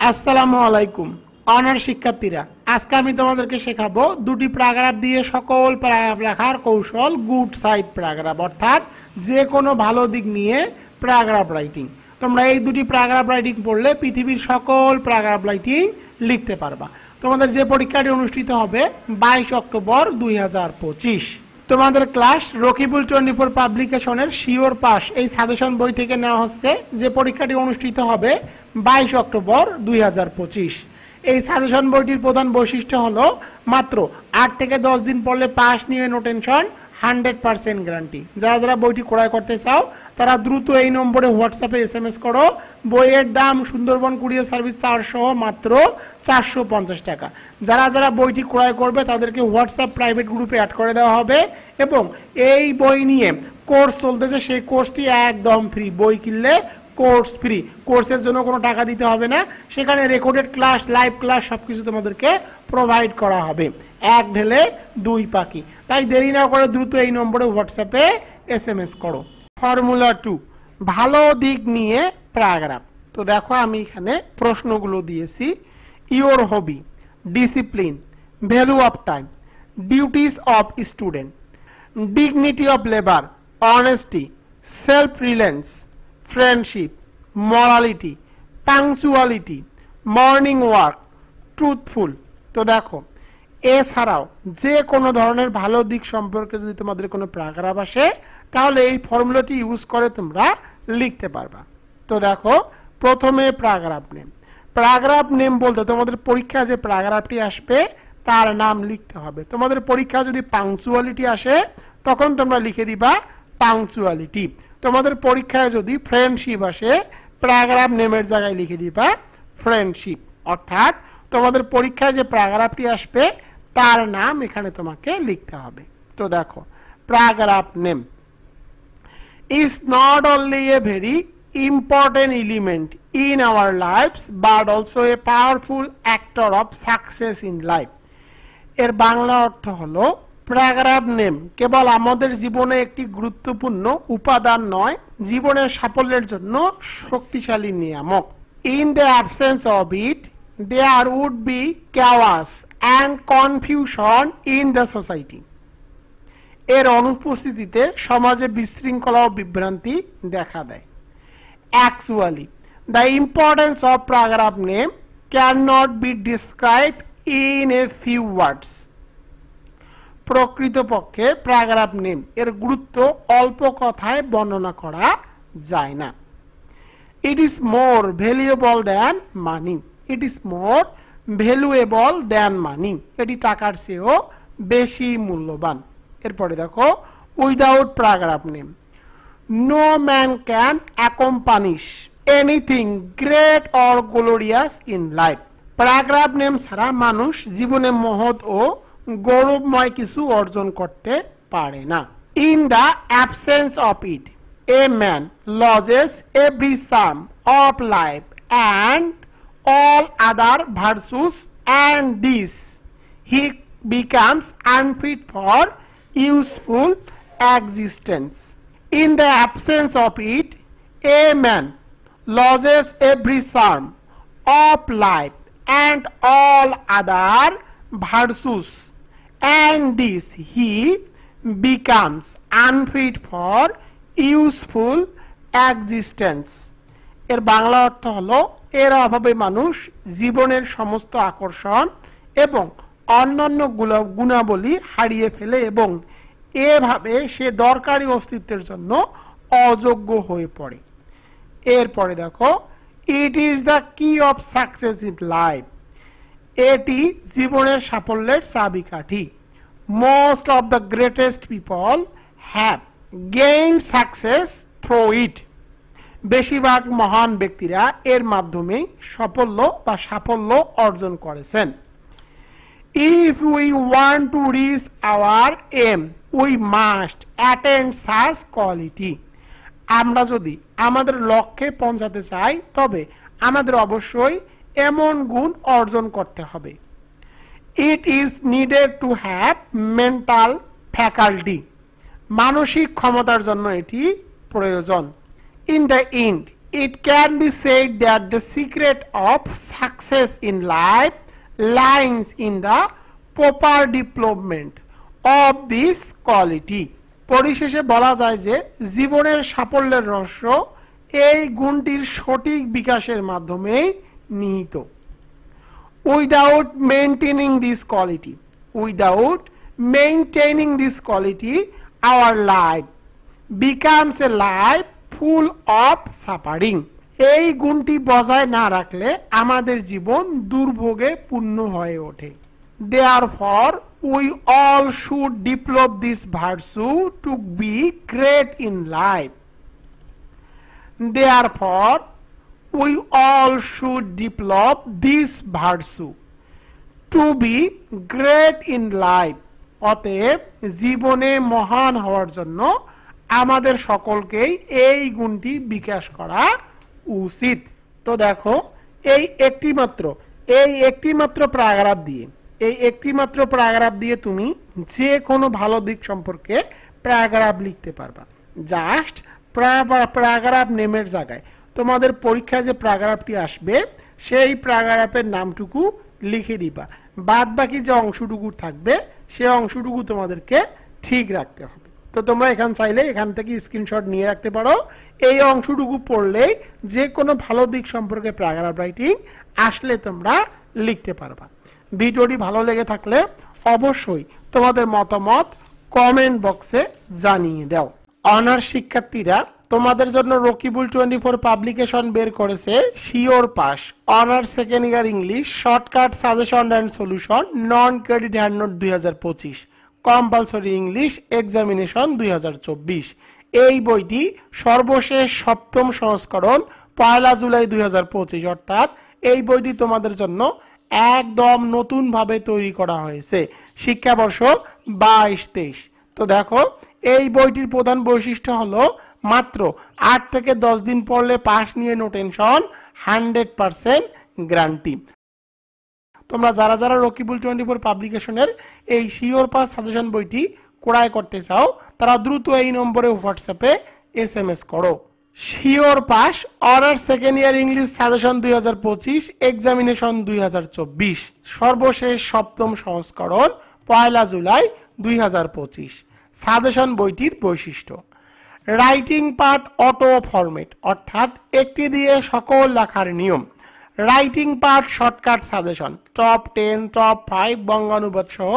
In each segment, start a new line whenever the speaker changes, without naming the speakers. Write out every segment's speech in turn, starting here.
আসসালামু আলাইকুম অনার শিক্ষার্থীরা, আজকে আমি তোমাদেরকে শেখাবো দুটি প্যারাগ্রাফ দিয়ে সকল প্যারাগ্রাফ লেখার কৌশল। গুড সাইড প্যারাগ্রাফ অর্থাৎ যে কোনো ভালো দিক নিয়ে প্যারাগ্রাফ রাইটিং। তোমরা এই দুটি প্যারাগ্রাফ রাইটিং পড়লে পৃথিবীর সকল প্যারাগ্রাফ রাইটিং লিখতে পারবা। তোমাদের যে পরীক্ষাটি অনুষ্ঠিত হবে 22 অক্টোবর 2025। তোমাদের ক্লাস রকিবুল 24 পাবলিকেশনের শিওর পাস এই সাজেশন বই থেকে নেওয়া হচ্ছে, যে পরীক্ষাটি অনুষ্ঠিত হবে 22 অক্টোবর 2025। এই সাজেশন বইটির প্রধান বৈশিষ্ট্য হলো মাত্র 8 থেকে 10 দিন পড়লে পাস নিয়ে নো টেনশন, 100% গ্যারান্টি। যারা যারা বইটি ক্রয় করতে চাও তারা দ্রুত এই নম্বরে হোয়াটসঅ্যাপে SMS করো। বইয়ের দাম সুন্দরবন কুরিয়ার সার্ভিস চার্জ সহ মাত্র 450 টাকা। যারা যারা বইটি ক্রয় করবে তাদেরকে হোয়াটসঅ্যাপ প্রাইভেট গ্রুপে অ্যাড করে দেওয়া হবে এবং এই বই নিয়ে কোর্স চলতেছে, সেই কোর্সটি একদম ফ্রি। বই কিনলে কোর্স ফ্রি, কোর্সের জন্য কোনো টাকা দিতে হবে না। সেখানে রেকর্ডেড ক্লাস, লাইভ ক্লাস সবকিছু তোমাদেরকে প্রোভাইড করা হবে। এক ঢেলে দুই পাখি। তাই দেরি না করে দ্রুত এই নম্বরে হোয়াটসঅ্যাপে SMS করো। ফর্মুলা 2, ভালো দিক নিয়ে প্যারাগ্রাফ। তো দেখো আমি এখানে প্রশ্নগুলো দিয়েছি। Your hobby, discipline, value of time, duties of student, dignity of labour, honesty, self reliance, friendship, morality, punctuality, morning work, truthful. তো দেখো এছাড়াও যে কোনো ধরনের ভালো দিক সম্পর্কে যদি তোমাদের কোনো প্যারাগ্রাফ আসে তাহলে এই ফর্মুলাটি ইউজ করে তোমরা লিখতে পারবা। তো দেখো প্রথমে প্যারাগ্রাফ নেম। প্যারাগ্রাফ নেম বলতে তোমাদের পরীক্ষা যে প্যারাগ্রাফটি আসবে তার নাম লিখতে হবে। তোমাদের পরীক্ষা যদি পাংচুয়ালিটি আসে তখন তোমরা লিখে দিবা পাংচুয়ালিটি। তোমাদের পরীক্ষায় যদি ফ্রেন্ডশিপ আসে প্যারাগ্রাফ নেমের জায়গায় লিখে দিবা ফ্রেন্ডশিপ। অর্থাৎ তোমাদের পরীক্ষায় যে প্যারাগ্রাফটি আসবে তার নাম এখানে তোমাকে লিখতে হবে। তো দেখো paragraph name is not only a very important element in our lives but also a powerful actor of success in life। এর বাংলা অর্থ হলো প্যারাগ্রাফ নেম কেবল আমাদের জীবনে একটি গুরুত্বপূর্ণ উপাদান নয়, জীবনের সাফল্যের জন্য শক্তিশালী নিয়ামক। In the absence of it, there would be chaos and confusion in the society। এর অনুপস্থিতিতে সমাজে বিশৃঙ্খলা ও বিভ্রান্তি দেখা দেয়। Actually, the importance of paragraph name cannot be described in a few words। প্রকৃতপক্ষে প্যারাগ্রাফ নেম এর গুরুত্ব অল্প কথায় বর্ণনা করা যায় না। It is more valuable than money। It is more valuable than money। এটি টাকার চেয়েও বেশি মূল্যবান। এরপরে দেখো without paragraph name no man can accomplish anything great or glorious in life. Paragraph name ছাড়া মানুষ জীবনে মহৎ ও গৌরবময় কিছু অর্জন করতে পারে না। In the absence of it a man loses every sum of life and all other virtues, and this he becomes unfit for useful existence। In the absence of it a man loses every charm of life and all other virtues, and this he becomes unfit for useful existence। এর বাংলা অর্থ হলো এর অভাবে মানুষ জীবনের সমস্ত আকর্ষণ এবং অন্যান্য গুণাবলী হারিয়ে ফেলে এবং এভাবে সে দরকারি অস্তিত্বের জন্য অযোগ্য হয়ে পড়ে। এরপরে দেখো it is the key of success in life. এটি জীবনের সাফল্যের চাবিকাঠি। Most of the greatest people have gained success through it. বেশিরভাগ মহান ব্যক্তিরা এর মাধ্যমে সাফল্য অর্জন করেছেন। If we want to reach our aim we must attend such quality. আমরা যদি আমাদের লক্ষ্যে পৌঁছাতে চাই তবে আমাদের অবশ্যই এমন গুণ অর্জন করতে হবে। It is needed to have mental faculty. মানসিক ক্ষমতার জন্য এটি প্রয়োজন। In the end, It can be said that the secret of success in life lies in the proper development of this quality. পরিশেষে বলা যায় যে জীবনের সাফল্যের রহস্য এই গুণটির সঠিক বিকাশের মাধ্যমেই নিহিত। Without maintaining this quality, our life becomes a life full of suffering. এই গুণটি বজায় না রাখলে আমাদের জীবন দুর্ভোগে পূর্ণ হয়ে ওঠে। Therefore, we all should develop this virtue to be great in life. Therefore, we all should develop this virtue to be great in life. অতএব জীবনে মহান হওয়ার জন্য আমাদের সকলকেই এই গুণটি বিকাশ করা উচিত। তো দেখো এই একটি মাত্র প্যারাগ্রাফ দিয়ে তুমি যে কোনো ভালো দিক সম্পর্কে প্যারাগ্রাফ লিখতে পারবা। জাস্ট প্যারাগ্রাফ নেমের জায়গায় তোমাদের পরীক্ষায় যে প্যারাগ্রাফটি আসবে সেই প্যারাগ্রাফের নামটুকু লিখে দিবা, বাদ বাকি যে অংশটুকু থাকবে সেই অংশটুকু তোমাদেরকে ঠিক রাখতে হবে। তো তোমরা এখান থেকে স্ক্রিনশট নিয়ে রাখতে পারো। এই অংশটুকু পড়লেই যে কোনো ভালো দিক সম্পর্কে প্যারাগ্রাফ রাইটিং আসলে তোমরা লিখতে পারবা। ভিডিওটি ভালো লেগে থাকলে অবশ্যই তোমাদের মতামত কমেন্ট বক্সে জানিয়ে দাও। অনার্স শিক্ষার্থীরা তোমাদের জন্য রকিবুল 24 পাবলিকেশন বের করেছে sure pass honours second year English shortcut suggestion and solution non credit hand note 2025 compulsory English examination 2024। এই বইটি সর্বশেষ 7ম সংস্করণ 1 জুলাই 2025, অর্থাৎ এই বইটি তোমাদের জন্য একদম নতুনভাবে তৈরি করা হয়েছে শিক্ষাবর্ষ 22-23। তো দেখো এই বইটির প্রধান বৈশিষ্ট্য হলো মাত্র 8 থেকে 10 দিন পড়লে পাস নিয়ে নো টেনশন, 100% গ্যারান্টি। তোমরা যারা রকিবুল 24 পাবলিকেশনের এই শিওর পাস সাজেশন বইটি ক্রয় করতে চাও তারা দ্রুত এই নম্বরে হোয়াটসঅ্যাপে SMS করো। Sure pass honours second year English suggestion 2025 examination 2024 সর্বশেষ 7ম সংস্করণ 1 জুলাই 2025। সাজেশন বইটির বৈশিষ্ট্য: রাইটিং পার্ট অটো ফরম্যাট, অর্থাৎ একটি দিয়ে সকল লেখার নিয়ম। Writing part shortcut suggestion, top 10 top 5 বঙ্গানুবাদ সহ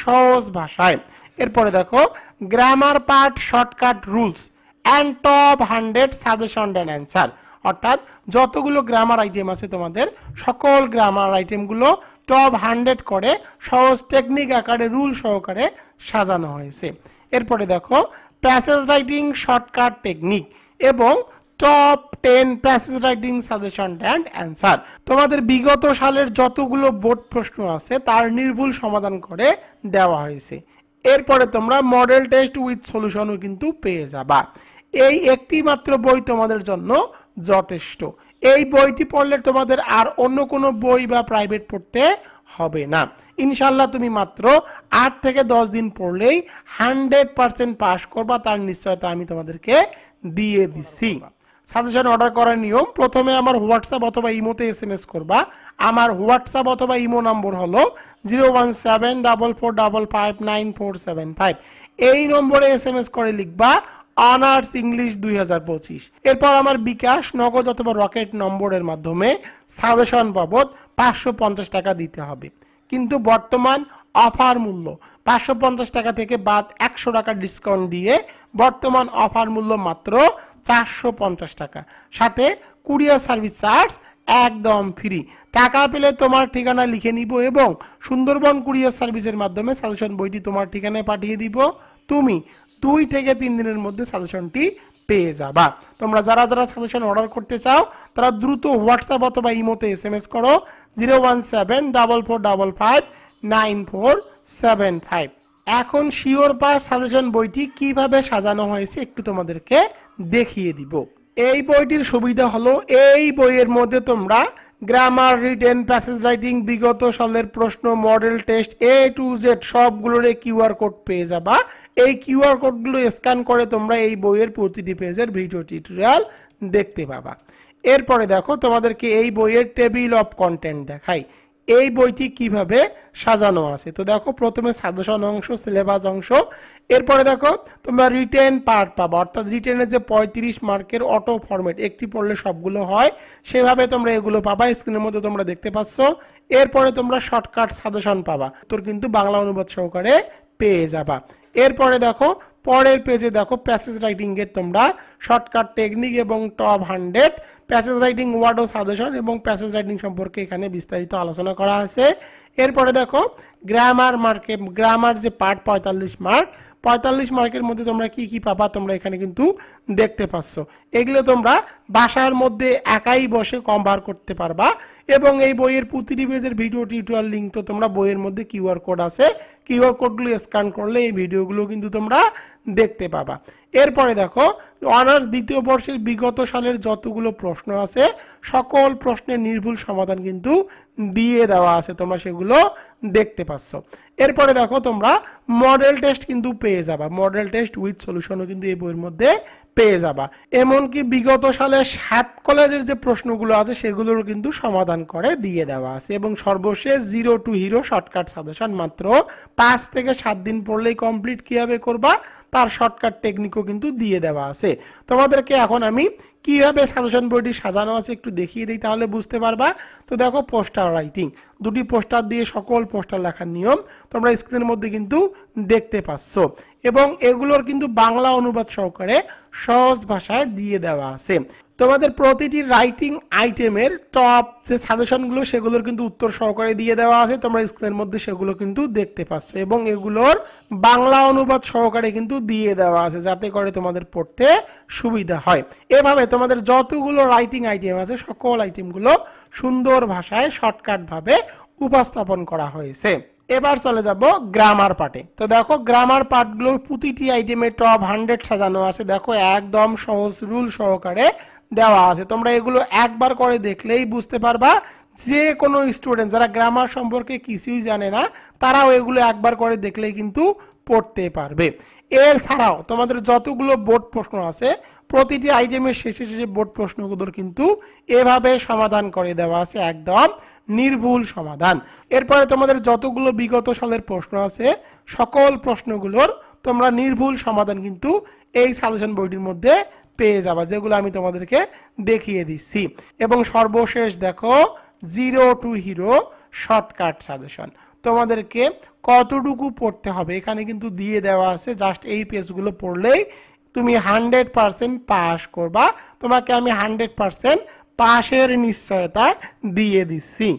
সহজ ভাষায়। এরপরে দেখো grammar part shortcut rules and top 100 suggestion and answer, অর্থাৎ যতগুলো গ্রামার আইটেম আছে তোমাদের সকল গ্রামার আইটেমগুলো টপ 100 করে সহজ টেকনিক আকারে রুল সহকারে সাজানো হয়েছে। এরপরে দেখো প্যাসেজ রাইটিং শর্টকাট টেকনিক এবং top 10 passage writing suggestion and answer. তোমাদের বিগত সালের যতগুলো বোর্ড প্রশ্ন আছে তার নির্ভুল সমাধান করে দেওয়া হয়েছে। এরপরে তোমরা মডেল টেস্ট উইথ সলিউশনও কিন্তু পেয়ে যাবা। এই একটি মাত্র বই তোমাদের জন্য যথেষ্ট। এই বইটি পড়লে তোমাদের আর অন্য কোনো বই বা প্রাইভেট পড়তে হবে না। ইনশাল্লাহ তুমি মাত্র 8 থেকে 10 দিন পড়লেই 100% পাস করবা, তার নিশ্চয়তা আমি তোমাদেরকে দিয়ে দিচ্ছি। সাজেশন অর্ডার করার নিয়ম: প্রথমে আমার হোয়াটসঅ্যাপ অথবা ইমোতে SMS করবা। আমার হোয়াটসঅ্যাপ অথবা ইমো নম্বর হলো 01744559475। এই নম্বরে SMS করে লিখবা অনার্স ইংলিশ 2025। এরপর আমার বিকাশ, নগদ অথবা রকেট নম্বরের মাধ্যমে সাজেশন বাবদ 550 টাকা দিতে হবে। কিন্তু বর্তমান অফার মূল্য 550 টাকা থেকে বাদ 100 টাকা ডিসকাউন্ট দিয়ে বর্তমান অফার মূল্য মাত্র 450 টাকা, সাথে কুরিয়ার সার্ভিস চার্জ একদম ফ্রি। টাকা পেলে তোমার ঠিকানা লিখে নিব এবং সুন্দরবন কুরিয়ার সার্ভিসের মাধ্যমে সাজেশন বইটি তোমার ঠিকানায় পাঠিয়ে দিব। তুমি 2 থেকে 3 দিনের মধ্যে সাজেশনটি পেয়ে যাবা। তোমরা যারা সাজেশন অর্ডার করতে চাও তারা দ্রুত হোয়াটসঅ্যাপ অথবা ইমোতে SMS করো 01744559475। এখন শিওর পাস সাজেশন বইটি কিভাবে সাজানো হয়েছে একটু তোমাদেরকে দেখিয়ে দিব। এই বইটির সুবিধা হলো এই বইয়ের মধ্যে তোমরা গ্রামার, রিটেন, প্যাসেজ রাইটিং, বিগত সালের প্রশ্ন, model test A to Z সবগুলোর QR কোড পেয়ে যাবা। এই QR কোডগুলো স্ক্যান করে তোমরা এই বইয়ের প্রতিটি পেজের ভিডিও টিউটোরিয়াল দেখতে পাবা। এরপরে দেখো তোমাদেরকে এই বইয়ের টেবিল অফ কন্টেন্ট দেখাই এই বইটি কিভাবে সাজানো আছে। তো দেখো প্রথমে সাজেশন অংশ, সিলেবাস অংশ, এরপরে দেখো তোমরা রিটেন পার্ট পাবা, অর্থাৎ রিটেনের যে 35 মার্কের অটো ফরম্যাট, একটি পড়লে সবগুলো হয় সেভাবে তোমরা এগুলো পাবা, স্ক্রিনের মধ্যে তোমরা দেখতে পাচ্ছ। এরপরে তোমরা শর্টকাট সাজেশন পাবা, তোর কিন্তু বাংলা অনুবাদ সহকারে পেয়ে যাবা। এরপরে দেখো পরের পেজে দেখো প্যাসেজ রাইটিং এর তোমরা শর্টকাট টেকনিক এবং টপ 100 প্যাসেজ রাইটিং ওয়ার্ড ও সাজেশন এবং প্যাসেজ রাইটিং সম্পর্কে এখানে বিস্তারিত আলোচনা করা আছে। এরপরে দেখো গ্রামার মার্কে, গ্রামার যে পার্ট 45 মার্ক, 45 মার্কের মধ্যে তোমরা কি কি পাবা তোমরা এখানে কিন্তু দেখতে পাচ্ছ। এগুলো তোমরা বাসার মধ্যে একাই বসে কভার করতে পারবা এবং এই বইয়ের প্রতিটি পেজের ভিডিও টিউটোরিয়াল লিঙ্ক তো তোমরা বইয়ের মধ্যে কিউআর কোড আছে, কিউআর কোডগুলো স্ক্যান করলে এই ভিডিওগুলো কিন্তু তোমরা দেখতে পাবা। এরপরে দেখো অনার্স দ্বিতীয় বর্ষের বিগত সালের যতগুলো প্রশ্ন আছে সকল প্রশ্নের নির্ভুল সমাধান কিন্তু দিয়ে দেওয়া আছে, তোমরা সেগুলো দেখতে পাচ্ছ। এরপরে দেখো তোমরা মডেল টেস্ট কিন্তু পেয়ে যাবা, মডেল টেস্ট উইথ সলিউশনও কিন্তু এই বইয়ের মধ্যে পেয়ে যাবা। এমনকি বিগত সালের 7 কলেজের যে প্রশ্নগুলো আছে সেগুলোর কিন্তু সমাধান করে দিয়ে দেওয়া আছে এবং সর্বশেষ 0 টু হিরো শর্টকাট সাজেশন মাত্র 5 থেকে 7 দিন পড়লেই কমপ্লিট কিভাবে করবা তার শর্টকাট টেকনিকও কিন্তু দিয়ে দেওয়া আছে। তোমাদেরকে এখন আমি কিভাবে সাজেশন বইটি সাজানো আছে একটু দেখিয়ে দিই, তাহলে বুঝতে পারবা। তো দেখো পোস্টার রাইটিং, দুটি পোস্টার দিয়ে সকল পোস্টার লেখার নিয়ম তোমরা স্ক্রিনের মধ্যে কিন্তু দেখতে পাচ্ছ এবং এগুলোর কিন্তু বাংলা অনুবাদ সহকারে সহজ ভাষায় দিয়ে দেওয়া আছে। তোমাদের প্রতিটি রাইটিং আইটেমের টপ যে সাজেশনগুলো সেগুলোর কিন্তু উত্তর সহকারে দিয়ে দেওয়া আছে, তোমরা স্ক্রিনের মধ্যে সেগুলো কিন্তু দেখতে পাচ্ছ এবং এগুলোর বাংলা অনুবাদ সহকারে কিন্তু দিয়ে দেওয়া আছে যাতে করে তোমাদের পড়তে সুবিধা হয়। এভাবে তোমাদের যতগুলো রাইটিং আইটেম আছে সকল আইটেমগুলো সুন্দর ভাষায় শর্টকাট ভাবে উপস্থাপন করা হয়েছে। এবার চলে যাব গ্রামার পার্টে। তো দেখো গ্রামার পার্টগুলোর প্রতিটি আইটেমে টপ 100 সাজানো আছে, দেখো একদম সহজ রুল সহকারে দেওয়া আছে। তোমরা এগুলো একবার করে দেখলেই বুঝতে পারবা, যে কোনো স্টুডেন্ট যারা গ্রামার সম্পর্কে কিছুই জানে না তারাও এগুলো একবার করে দেখলেই কিন্তু পড়তে পারবে। এছাড়াও তোমাদের যতগুলো বোর্ড প্রশ্ন আছে প্রতিটি আইটেমের শেষে শেষে বোর্ড প্রশ্নগুলোর কিন্তু এভাবে সমাধান করে দেওয়া আছে, একদম নির্ভুল সমাধান। এরপরে তোমাদের যতগুলো বিগত সালের প্রশ্ন আছে সকল প্রশ্নগুলোর তোমরা নির্ভুল সমাধান কিন্তু এই সাজেশন বইটির মধ্যে পেয়ে যাবা, যেগুলো আমি তোমাদেরকে দেখিয়ে দিচ্ছি। এবং সর্বশেষ দেখো 0 টু হিরো শর্টকাট সাজেশন, তোমাদেরকে কতটুকু পড়তে হবে এখানে কিন্তু দিয়ে দেওয়া আছে, জাস্ট এই পেজগুলো পড়লেই তুমি 100% পাস করবা। তোমাকে আমি 100% পাশের নিশ্চয়তা দিয়ে দিচ্ছি।